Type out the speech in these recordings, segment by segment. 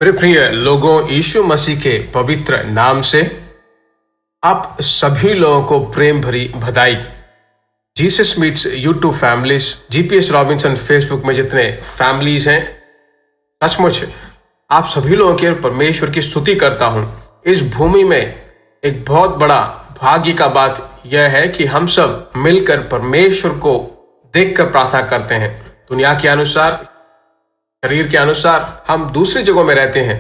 मेरे प्रिय लोगों, यीशु मसीह के पवित्र नाम से आप सभी लोगों को प्रेम भरी बधाई। Jesus meets YouTube families, GPS Robinson Facebook में जितने फैमिलीज हैं, सचमुच आप सभी लोगों की परमेश्वर की स्तुति करता हूं। इस भूमि में एक बहुत बड़ा भाग्य का बात यह है कि हम सब मिलकर परमेश्वर को देखकर प्रार्थना करते हैं। दुनिया के अनुसार, शरीर के अनुसार हम दूसरी जगहों में रहते हैं,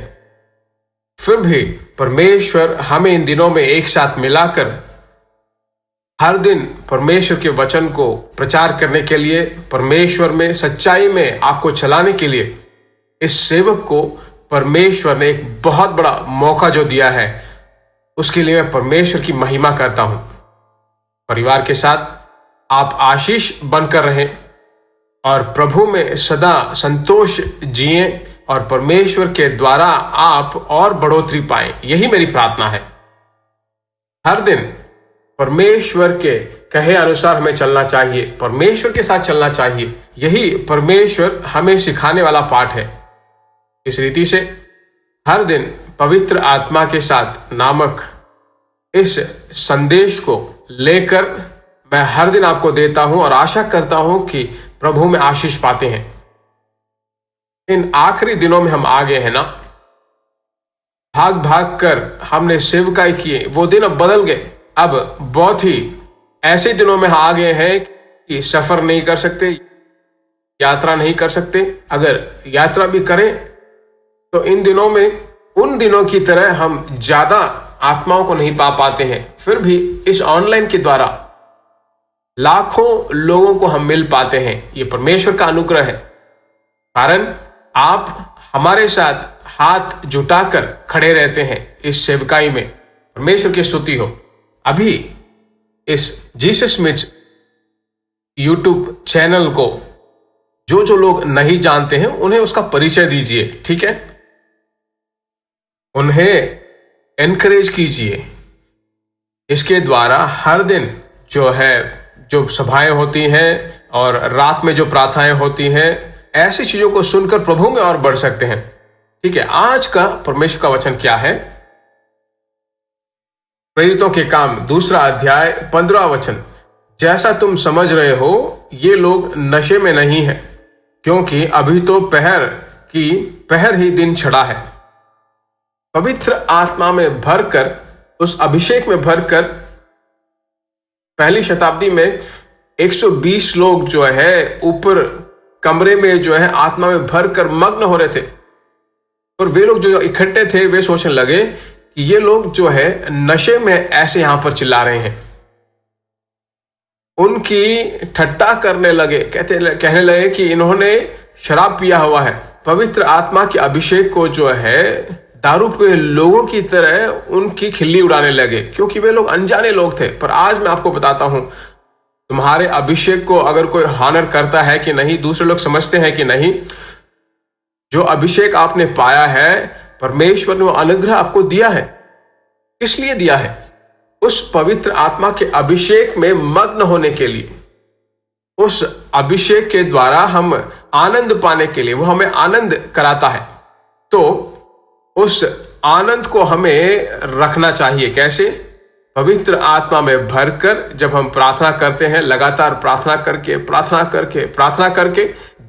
फिर भी परमेश्वर हमें इन दिनों में एक साथ मिलाकर हर दिन परमेश्वर के वचन को प्रचार करने के लिए, परमेश्वर में सच्चाई में आपको चलाने के लिए, इस सेवक को परमेश्वर ने एक बहुत बड़ा मौका जो दिया है, उसके लिए मैं परमेश्वर की महिमा करता हूं। परिवार के साथ आप आशीष बनकर रहें और प्रभु में सदा संतोष जिएं और परमेश्वर के द्वारा आप और बढ़ोतरी पाएं, यही मेरी प्रार्थना है। हर दिन परमेश्वर के कहे अनुसार हमें चलना चाहिए, परमेश्वर के साथ चलना चाहिए, यही परमेश्वर हमें सिखाने वाला पाठ है। इस रीति से हर दिन पवित्र आत्मा के साथ नामक इस संदेश को लेकर मैं हर दिन आपको देता हूं और आशा करता हूं कि प्रभु में आशीष पाते हैं। इन आखिरी दिनों में हम आ गए हैं ना, भाग भाग कर हमने सेवकाई किए, वो दिन अब बदल गए। अब बहुत ही ऐसे दिनों में आ गए हैं कि सफर नहीं कर सकते, यात्रा नहीं कर सकते। अगर यात्रा भी करें तो इन दिनों में उन दिनों की तरह हम ज्यादा आत्माओं को नहीं पा पाते हैं। फिर भी इस ऑनलाइन के द्वारा लाखों लोगों को हम मिल पाते हैं, ये परमेश्वर का अनुग्रह है। कारण आप हमारे साथ हाथ जुटाकर खड़े रहते हैं इस सेवकाई में। परमेश्वर की स्तुति हो। अभी इस जीसस मीट्स यूट्यूब चैनल को जो लोग नहीं जानते हैं उन्हें उसका परिचय दीजिए, ठीक है? उन्हें एनकरेज कीजिए। इसके द्वारा हर दिन जो सभाएं होती हैं और रात में जो प्रार्थनाएं होती हैं, ऐसी चीजों को सुनकर प्रभु में और बढ़ सकते हैं, ठीक है? आज का परमेश्वर का वचन क्या है? प्रेरितों के काम 2 अध्याय 15 वचन। जैसा तुम समझ रहे हो, ये लोग नशे में नहीं है, क्योंकि अभी तो पहर ही दिन छड़ा है। पवित्र आत्मा में भरकर, उस अभिषेक में भरकर पहली शताब्दी में 120 लोग जो है ऊपर कमरे में जो है आत्मा में भरकर मग्न हो रहे थे। और वे लोग जो इकट्ठे थे वे सोचने लगे कि ये लोग जो है नशे में ऐसे यहां पर चिल्ला रहे हैं। उनकी ठट्टा करने लगे, कहने लगे कि इन्होंने शराब पिया हुआ है। पवित्र आत्मा के अभिषेक को जो है दारू पे लोगों की तरह उनकी खिल्ली उड़ाने लगे, क्योंकि वे लोग अनजाने लोग थे। पर आज मैं आपको बताता हूं, तुम्हारे अभिषेक को अगर कोई हॉनर करता है कि नहीं, दूसरे लोग समझते हैं कि नहीं, जो अभिषेक आपने पाया है, परमेश्वर ने वो अनुग्रह आपको दिया है। किस लिए दिया है? उस पवित्र आत्मा के अभिषेक में मग्न होने के लिए, उस अभिषेक के द्वारा हम आनंद पाने के लिए, वो हमें आनंद कराता है। तो उस आनंद को हमें रखना चाहिए। कैसे? पवित्र आत्मा में भरकर जब हम प्रार्थना करते हैं, लगातार प्रार्थना करके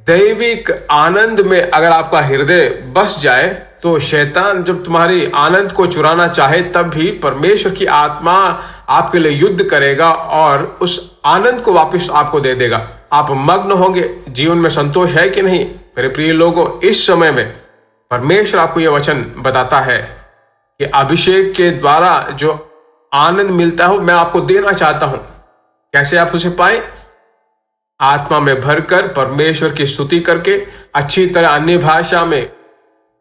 दैविक आनंद में अगर आपका हृदय बस जाए, तो शैतान जब तुम्हारी आनंद को चुराना चाहे, तब भी परमेश्वर की आत्मा आपके लिए युद्ध करेगा और उस आनंद को वापस आपको दे देगा। आप मग्न होंगे। जीवन में संतोष है कि नहीं? मेरे प्रिय लोगों, इस समय में परमेश्वर आपको यह वचन बताता है कि अभिषेक के द्वारा जो आनंद मिलता है वो मैं आपको देना चाहता हूं। कैसे आप उसे पाए? आत्मा में भरकर, परमेश्वर की स्तुति करके, अच्छी तरह अन्य भाषा में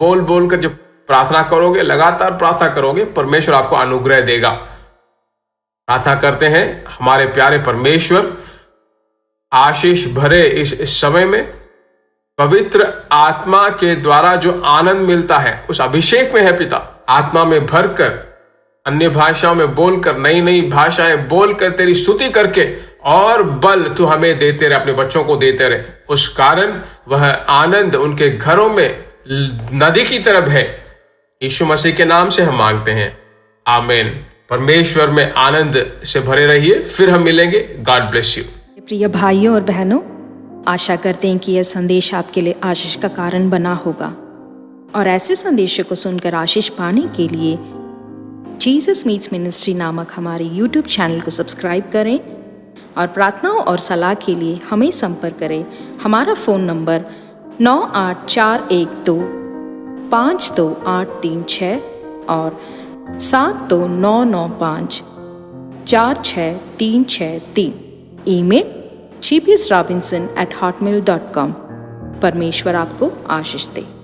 बोल कर जब प्रार्थना करोगे, लगातार प्रार्थना करोगे, परमेश्वर आपको अनुग्रह देगा। प्रार्थना करते हैं, हमारे प्यारे परमेश्वर, आशीष भरे इस समय में पवित्र आत्मा के द्वारा जो आनंद मिलता है उस अभिषेक में है पिता। आत्मा में भरकर, अन्य भाषाओं में बोलकर, नई भाषाएं बोलकर, तेरी स्तुति करके और बल तू हमें देते रहे, अपने बच्चों को देते रहे। उस कारण वह आनंद उनके घरों में नदी की तरह बहे। यीशु मसीह के नाम से हम मांगते हैं, आमीन। परमेश्वर में आनंद से भरे रहिए, फिर हम मिलेंगे। God bless you. प्रिय भाइयों और बहनों, आशा करते हैं कि यह संदेश आपके लिए आशीष का कारण बना होगा, और ऐसे संदेशों को सुनकर आशीष पाने के लिए जीसस मीट्स मिनिस्ट्री नामक हमारे यूट्यूब चैनल को सब्सक्राइब करें, और प्रार्थनाओं और सलाह के लिए हमें संपर्क करें। हमारा फ़ोन नंबर 9841252836 और 7299546363। Email gpsrobinson@hotmail.com। परमेश्वर आपको आशीष दे।